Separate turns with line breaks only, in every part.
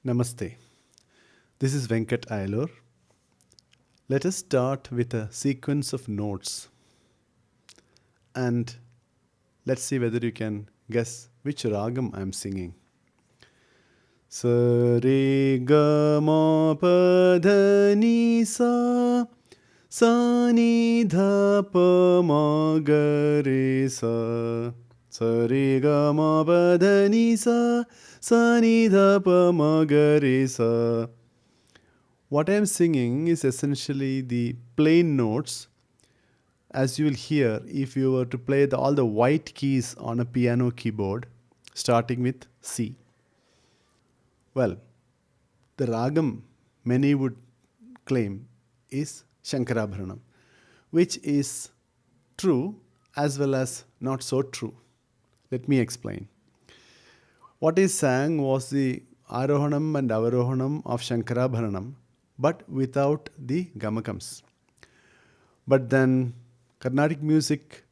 Namaste. This is Venkat Ayalur. Let us start with a sequence of notes and let's see whether you can guess which ragam I am singing. Sa re ga ma pa dha ni sa ni dha pa ma ga re sa. Sa re ga ma pa dha ni sa ni dha pa ma ga re sa. What I am singing is essentially the plain notes, as you will hear if you were to play all the white keys on a piano keyboard, starting with C. Well, the ragam many would claim is Sankarabharanam, which is true as well as not so true. Let me explain. What is sang was the Arohanam and Avarohanam of Sankarabharanam, but without the gamakams. But then Carnatic music,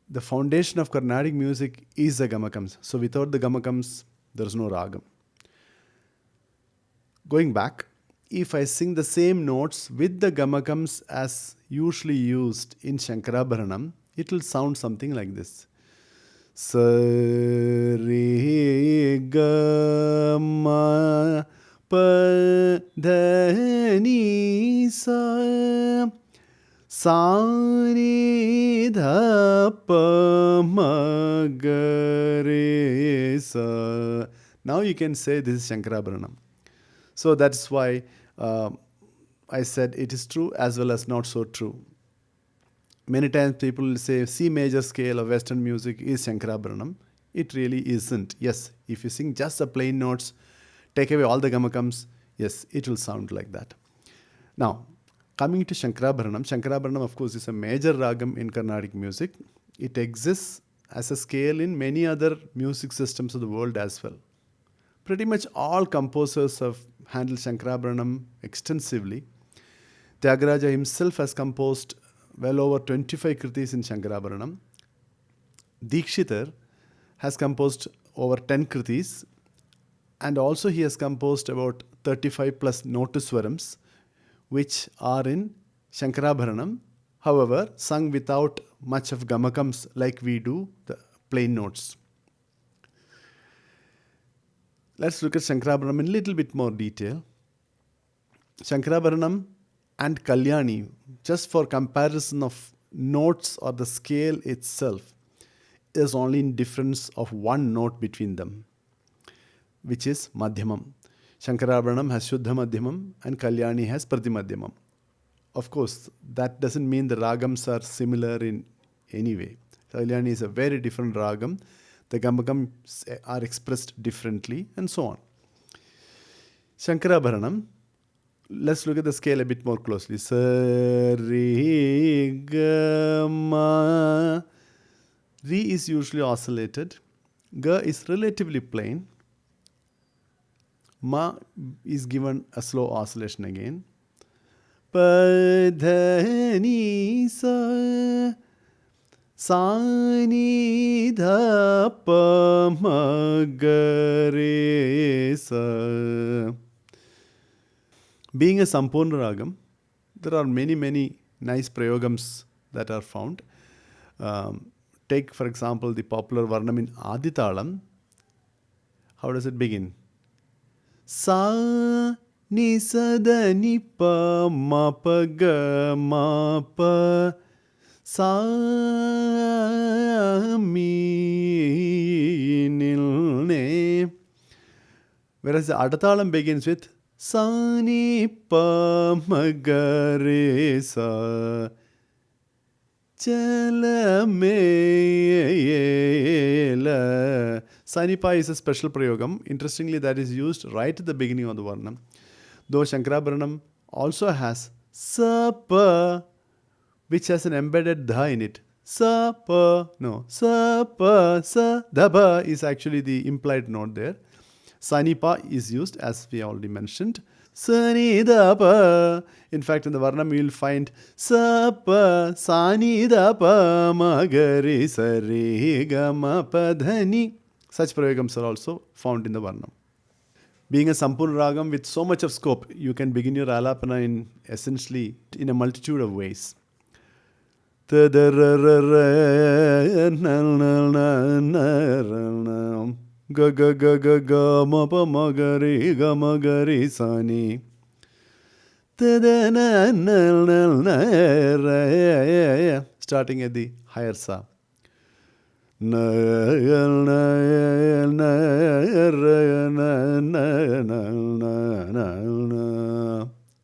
the foundation of Carnatic music is the gamakams. So without the gamakams, there is no ragam. Going back, if I sing the same notes with the gamakams as usually used in Sankarabharanam, it will sound something like this. Sa re ga ma pa dha ni sa ni dha pa ma ga re sa. Now you can say this is Sankarabharanam. So that's why I said it is true as well as not so true. Many times people will say C major scale of Western music is Sankarabharanam. It really isn't. Yes, if you sing just the plain notes, take away all the gamakams, yes, it will sound like that. Now, coming to Sankarabharanam, Sankarabharanam of course is a major ragam in Carnatic music. It exists as a scale in many other music systems of the world as well. Pretty much all composers have handled Sankarabharanam extensively. Tyagaraja himself has composed well over 25 kritis in Sankarabharanam. Dikshitar has composed over 10 kritis, and also he has composed about 35 plus notuswarams, which are in Sankarabharanam, however, sung without much of gamakams like we do the plain notes. Let's look at Sankarabharanam in a little bit more detail. Sankarabharanam and Kalyani, just for comparison of notes or the scale itself, is only in difference of one note between them, which is Madhyamam. Sankarabharanam has Shuddha Madhyamam and Kalyani has Pratimadhyamam. Of course, that doesn't mean the ragams are similar in any way. Kalyani is a very different ragam. The gamakams are expressed differently and so on. Sankarabharanam, let's look at the scale a bit more closely. Sa re ga ma. Re is usually oscillated. Ga is relatively plain. Ma is given a slow oscillation again. Pa dha ni sa ni dha pa ma ga re sa. Being a Sampurna Ragam, there are many nice prayogams that are found. Take, for example, the popular Varnam in Aditalam. How does it begin? Sa ni sa da ni pa ma pa ga ma pa sa mi nil ne. Whereas the Adatalam begins with sa ni pa ma ga re sa. Chala me la. Sanipa is a special prayogam. Interestingly, that is used right at the beginning of the Varnam. Though Sankarabharanam also has sa pa, which has an embedded dha in it. Sa pa, no, sa pa, sa dha pa is actually the implied note there. Sanipa is used, as we already mentioned. Sani da pa. In fact, in the Varnam you will find sa pa, sani da pa, ma ga re sa re ga ma pa dha ni. Such prayogams are also found in the Varnam. Being a Sampurna Ragam with so much of scope, you can begin your alapana in essentially in a multitude of ways. Ga ga ga ga ga ma pa ma ga ri ga ma ga ri sa ni. Starting at the higher sa.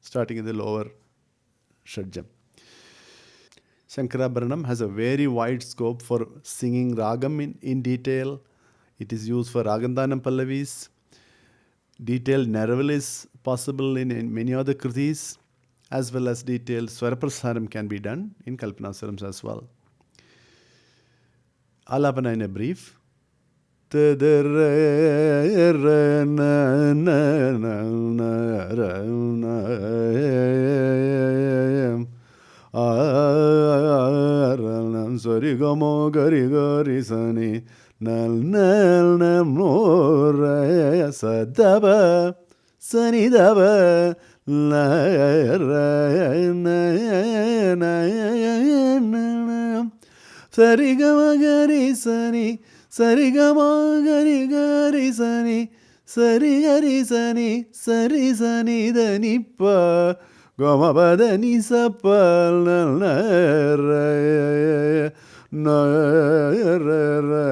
Starting at the lower shadjam. Sankarabharanam has a very wide scope for singing ragam in detail. It is used for ragandanam pallavis. Detailed Naraval is possible in many other kritis, as well as detailed Swaraprasaram can be done in Kalpanaswarams as well. Alapana in a brief. Sari gamo gari gari sani nal nal nam no ra sa daba sani daba la ra na na sari gama gari sani sari gama gari gari sani sari gari sani dani pa Gama pada ni sapal na ra na ra na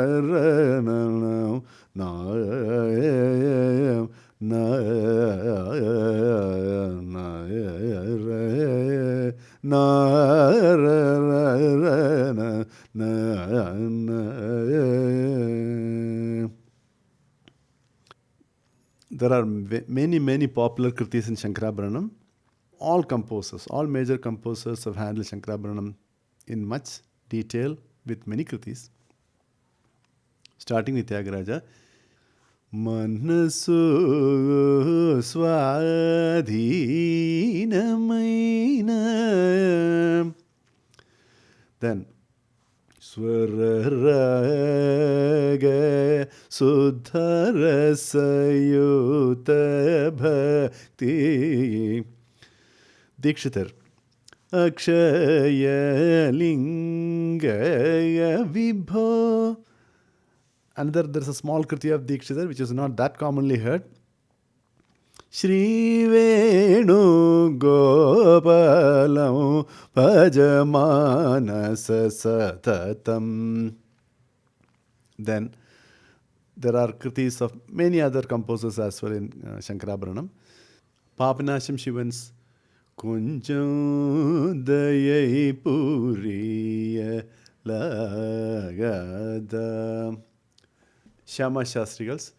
There are many popular kritis in Sankarabharanam. All major composers have handled Sankarabharanam in much detail with many kritis. Starting with Tyagaraja. Manasu swadhinamaina. Then Swaraga Sudharasayuta Bhakti. Dikshitar. Akshaya Lingaya Vibho. There's a small kriti of Dikshitar which is not that commonly heard. Shri Venu Gopalam Pajamanasa Satatam. Then there are kritis of many other composers as well in Sankarabharanam. Papanasham Shivan's Kunjam Dayai Puriya Lagada. Shyama Shastrigal's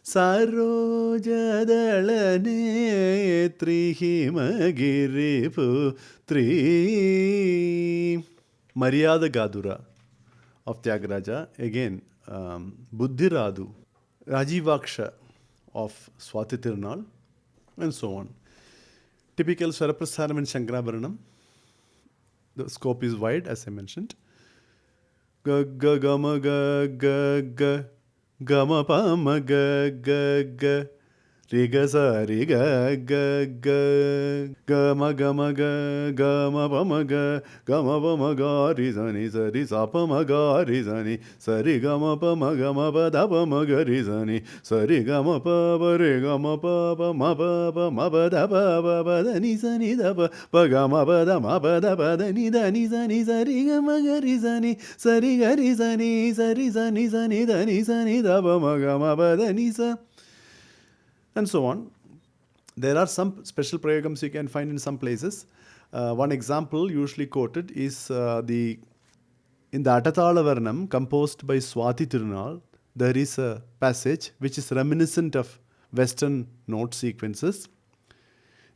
Sarojadala Netri Himagiri Putri. Maryada Gadura of Tyagaraja. Again, Buddhiradu, Rajivaksha of Swati Tirunal, and so on. Typical Swaraprasaram in Sankarabharanam. The scope is wide, as I mentioned. Ga ga gama ga ga ga gama pama ga ga ga riga sa riga ga ga gama gama ga gama pama ga ri sa ni sa ri sa pama ga ri sa ni sa ri gama pama pa da pama ga ri sa ni sa ri gama pa re gama pa ma pa da pa da ni sa ni da pa gama pa da ni sa ni sa ri gama ga ri sa ni sa ri ga ri sa ni da ni sa ni da pa ma da ni sa. And so on. There are some special prayagams you can find in some places. One example usually quoted is in the Atatala Varnam composed by Swati Tirunal. There is a passage which is reminiscent of Western note sequences.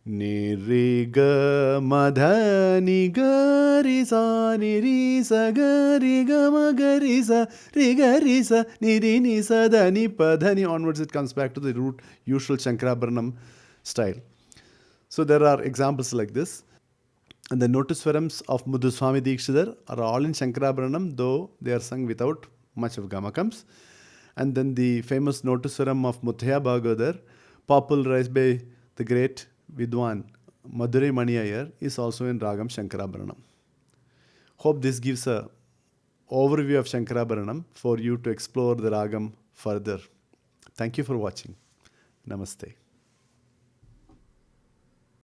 Niriga madha nigarisa nirisa gariga magarisa rigarisa nirinisa dhani padhani. Onwards it comes back to the root usual Sankarabharanam style. So there are examples like this. And the Notuswarams of Muthuswami Dikshidhar are all in Sankarabharanam, though they are sung without much of gamakams. And then the famous Notuswaram of Muthaya Bhagadar popularized by the great Vidwan Madurai Mani Iyer, is also in Ragam Sankarabharanam. Hope this gives a overview of Sankarabharanam for you to explore the Ragam further. Thank you for watching. Namaste.